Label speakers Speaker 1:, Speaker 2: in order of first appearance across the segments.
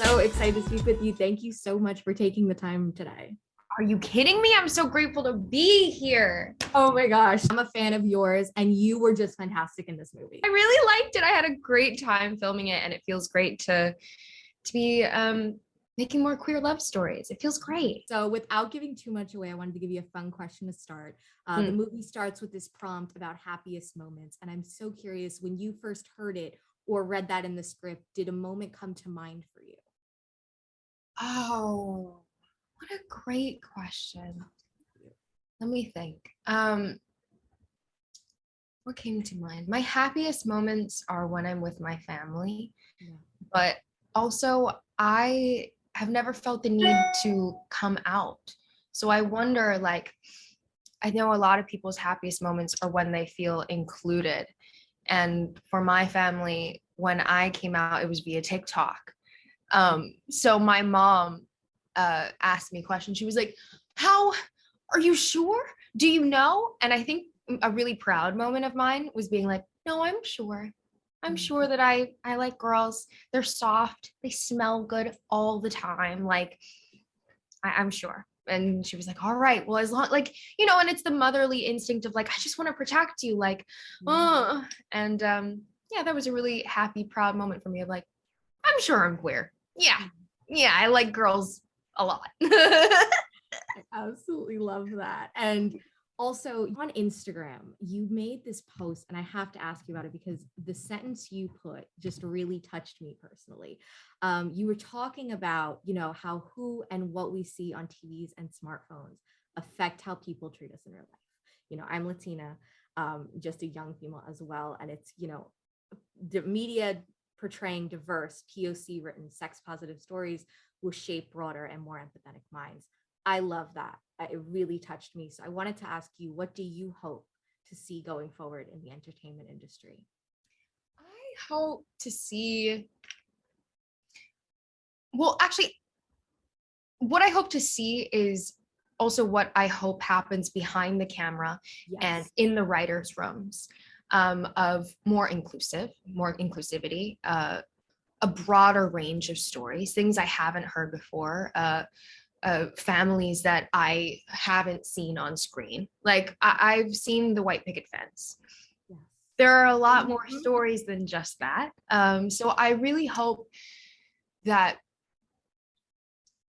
Speaker 1: So excited to speak with you. Thank you so much for taking the time today.
Speaker 2: Are you kidding me? I'm so grateful to be here.
Speaker 1: Oh my gosh. I'm a fan of yours and you were just fantastic in this movie.
Speaker 2: I really liked it. I had a great time filming it and it feels great to be making more queer love stories. It feels great.
Speaker 1: So without giving too much away, I wanted to give you a fun question to start. The movie starts with this prompt about happiest moments. And I'm so curious, when you first heard it or read that in the script, did a moment come to mind for you?
Speaker 2: Oh, what a great question. Let me think. What came to mind? My happiest moments are when I'm with my family, but also I have never felt the need to come out. So I wonder, like, I know a lot of people's happiest moments are when they feel included. And for my family, when I came out, it was via TikTok. So my mom asked me questions. She was like, "How are you sure? Do you know?" And I think a really proud moment of mine was being like, "No, I'm sure. I'm sure that I like girls. They're soft. They smell good all the time. Like, I'm sure." And she was like, "All right, well, as long, like, you know," and it's the motherly instinct of like, I just want to protect you, like, and yeah, that was a really happy, proud moment for me of like, I'm sure I'm queer. Yeah, I like girls a lot.
Speaker 1: I absolutely love that. And also on Instagram, you made this post, and I have to ask you about it because the sentence you put just really touched me personally. You were talking about, you know, how who and what we see on TVs and smartphones affect how people treat us in real life. You know, I'm Latina, just a young female as well. And it's, you know, the media portraying diverse, POC written, sex positive stories will shape broader and more empathetic minds. I love that. It really touched me. So I wanted to ask you, what do you hope to see going forward in the entertainment industry?
Speaker 2: I hope to see, well, actually, what I hope to see is also what I hope happens behind the camera and in the writers' rooms, of more inclusivity, a broader range of stories, things I haven't heard before, families that I haven't seen on screen. Like I've seen the white picket fence. There are a lot more stories than just that. So I really hope that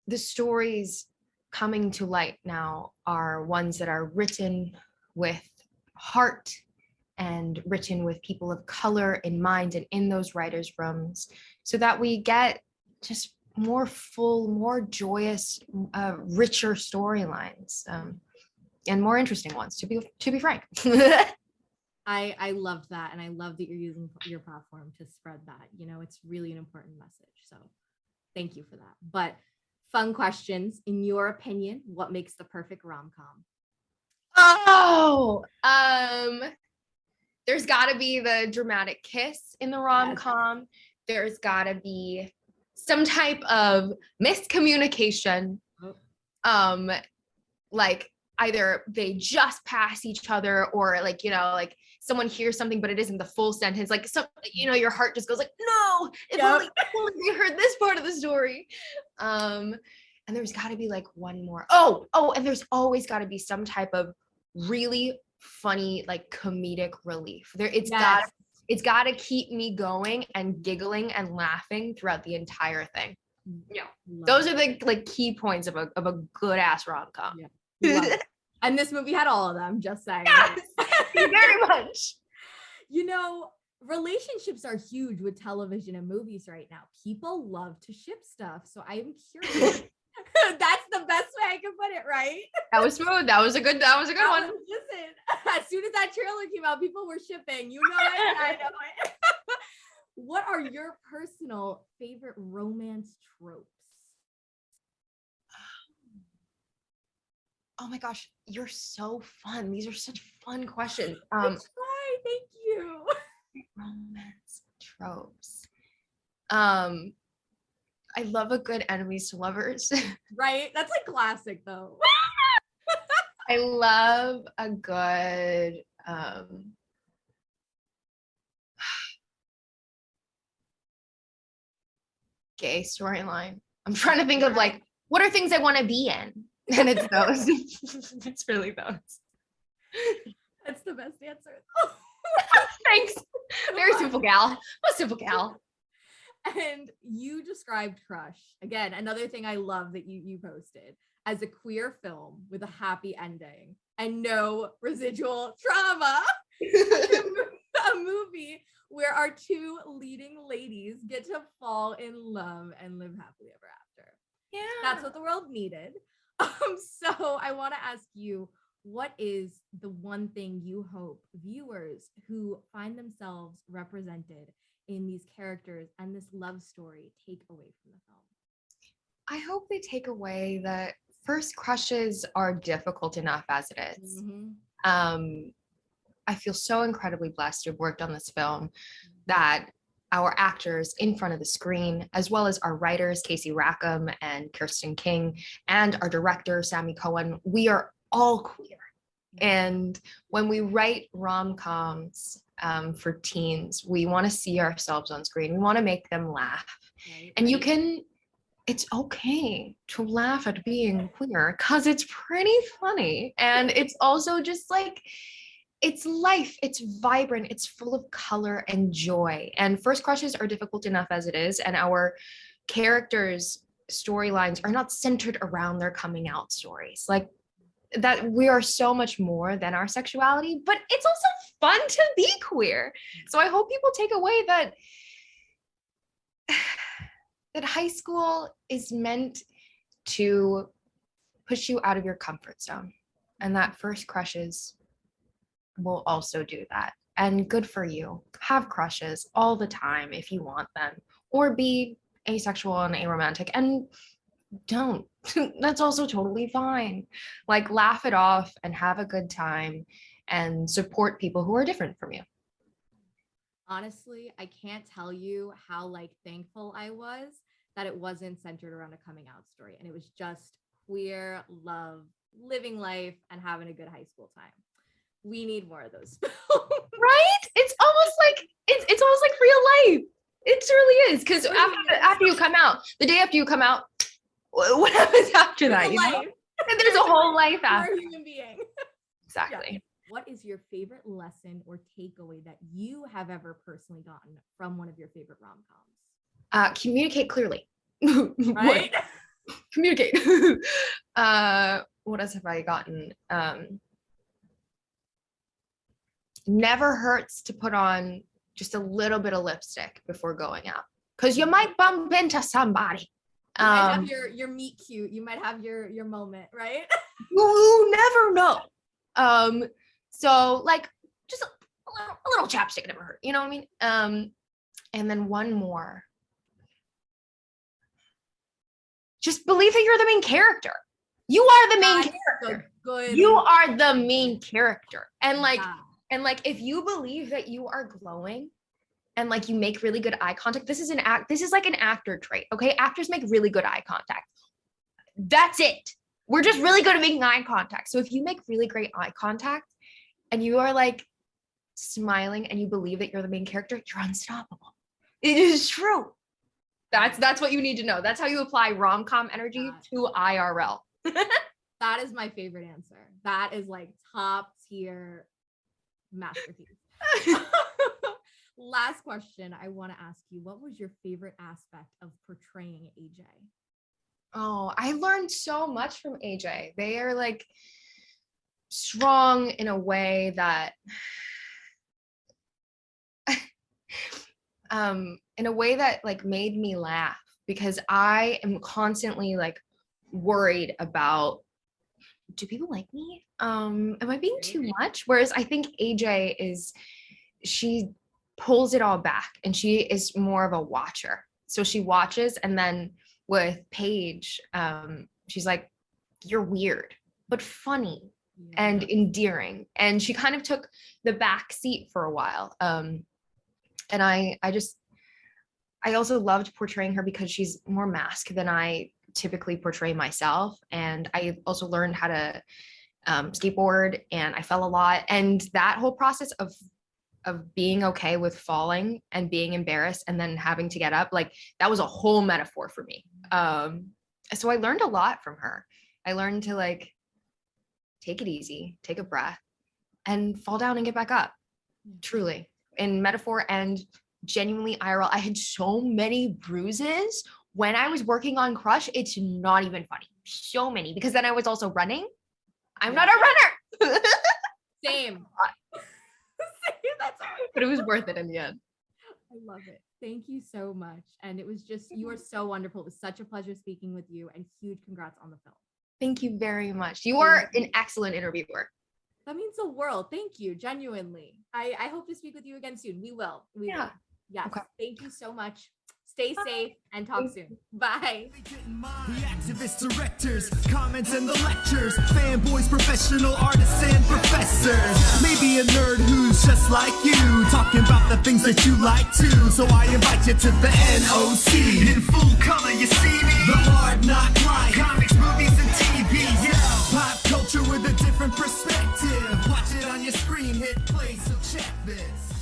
Speaker 2: the stories coming to light now are ones that are written with heart and written with people of color in mind and in those writers' rooms, so that we get just more full, more joyous, richer storylines, and more interesting ones, to be frank.
Speaker 1: I love that. And I love that you're using your platform to spread that. You know, it's really an important message. So thank you for that. But fun questions. In your opinion, what makes the perfect rom-com?
Speaker 2: Oh, there's got to be the dramatic kiss in the rom-com. There's got to be some type of miscommunication. Like either they just pass each other, or like, you know, like someone hears something but it isn't the full sentence. Like, so, you know, your heart just goes like, no, if only they heard this part of the story. And there's got to be like one more. Oh, and there's always got to be some type of really funny, like comedic relief. It's got to keep me going and giggling and laughing throughout the entire thing. Yeah, those are the like key points of a good ass rom-com.
Speaker 1: And this movie had all of them, just saying.
Speaker 2: Yes, very much.
Speaker 1: You know, relationships are huge with television and movies right now. People love to ship stuff. So I'm curious. That's the best way I can put it, right?
Speaker 2: That was smooth. That was a good one.
Speaker 1: Listen, as soon as that trailer came out, people were shipping. You know it, I know it. What are your personal favorite romance tropes?
Speaker 2: Oh my gosh, you're so fun. These are such fun questions.
Speaker 1: I try. Thank you.
Speaker 2: Romance tropes. I love a good enemies to lovers.
Speaker 1: Right? That's like classic though.
Speaker 2: I love a good gay storyline. I'm trying to think of like, what are things I want to be in? And it's those. It's really those.
Speaker 1: That's the best answer.
Speaker 2: Thanks. Very simple gal. A simple gal.
Speaker 1: And you described Crush, again, another thing I love that you posted, as a queer film with a happy ending and no residual trauma. A movie where our two leading ladies get to fall in love and live happily ever after.
Speaker 2: Yeah.
Speaker 1: That's what the world needed. So I want to ask you, what is the one thing you hope viewers who find themselves represented in these characters and this love story take away from the film?
Speaker 2: I hope they take away that first crushes are difficult enough as it is. Mm-hmm. I feel so incredibly blessed to have worked on this film, that our actors in front of the screen, as well as our writers, Casey Rackham and Kirsten King, and our director, Sammy Cohen, we are all queer. And when we write rom-coms for teens, we want to see ourselves on screen. We want to make them laugh. Right. And it's okay to laugh at being queer because it's pretty funny. And it's also just like, it's life, it's vibrant, it's full of color and joy. And first crushes are difficult enough as it is. And our characters' storylines are not centered around their coming out stories. Like that, we are so much more than our sexuality, but it's also fun to be queer. So I hope people take away that high school is meant to push you out of your comfort zone. And that first crushes will also do that. And good for you. Have crushes all the time if you want them, or be asexual and aromantic, and don't. That's also totally fine. Like, laugh it off and have a good time and support people who are different from you.
Speaker 1: Honestly, I can't tell you how like thankful I was that it wasn't centered around a coming out story and it was just queer love, living life, and having a good high school time. We need more of those.
Speaker 2: Right? It's almost like real life. It really is. Because after you come out, the day after you come out, what happens after that? You know? And there's a whole life after.
Speaker 1: You're a human being.
Speaker 2: Exactly.
Speaker 1: Yeah. What is your favorite lesson or takeaway that you have ever personally gotten from one of your favorite rom-coms?
Speaker 2: Communicate clearly.
Speaker 1: Right?
Speaker 2: Communicate. What else have I gotten? Never hurts to put on just a little bit of lipstick before going out, because you might bump into somebody.
Speaker 1: You might have your meet cute. You might have your moment, right?
Speaker 2: You never know. So like just a little chapstick never hurt. You know what I mean? And then one more. Just believe that you're the main character. You are the main character.
Speaker 1: Good. You
Speaker 2: are the main character. And like, and like, if you believe that you are glowing and like you make really good eye contact, this is like an actor trait. Okay. Actors make really good eye contact. That's it. We're just really good at making eye contact. So if you make really great eye contact and you are like smiling and you believe that you're the main character, you're unstoppable. It is true. That's what you need to know. That's how you apply rom-com energy to IRL.
Speaker 1: That is my favorite answer. That is like top tier masterpiece. Last question I want to ask you, what was your favorite aspect of portraying AJ?
Speaker 2: Oh, I learned so much from AJ. They are like strong in a way that like made me laugh, because I am constantly like worried about, do people like me? Am I being too much? Whereas I think AJ she pulls it all back and she is more of a watcher. So she watches, and then with Paige, she's like, you're weird, but funny and endearing. And she kind of took the back seat for a while. And I also loved portraying her because she's more masked than I typically portray myself. And I also learned how to skateboard, and I fell a lot. And that whole process of of being okay with falling and being embarrassed and then having to get up, like that was a whole metaphor for me. So I learned a lot from her. I learned to like take it easy, take a breath, and fall down and get back up. Truly, in metaphor and genuinely IRL. I had so many bruises when I was working on Crush. It's not even funny. So many, because then I was also running. I'm not a runner.
Speaker 1: Same. That's all.
Speaker 2: But it was worth it in the end.
Speaker 1: I love it. Thank you so much. And it was just, you are so wonderful. It was such a pleasure speaking with you, and huge congrats on the film.
Speaker 2: Thank you very much. You are an excellent interviewer.
Speaker 1: That means the world. Thank you. Genuinely. I hope to speak with you again soon. We will. We will. Yes. Okay. Thank you so much. Stay safe and talk soon. Bye.
Speaker 3: The activists, directors, comments and the lectures, fanboys, professional artists and professors. Maybe a nerd who's just like you, talking about the things that you like too. So I invite you to the NOC. In full color, you see me. The hard knock life, comics, movies, and TV. Yeah, pop culture with a different perspective. Watch it on your screen, hit play, so check this.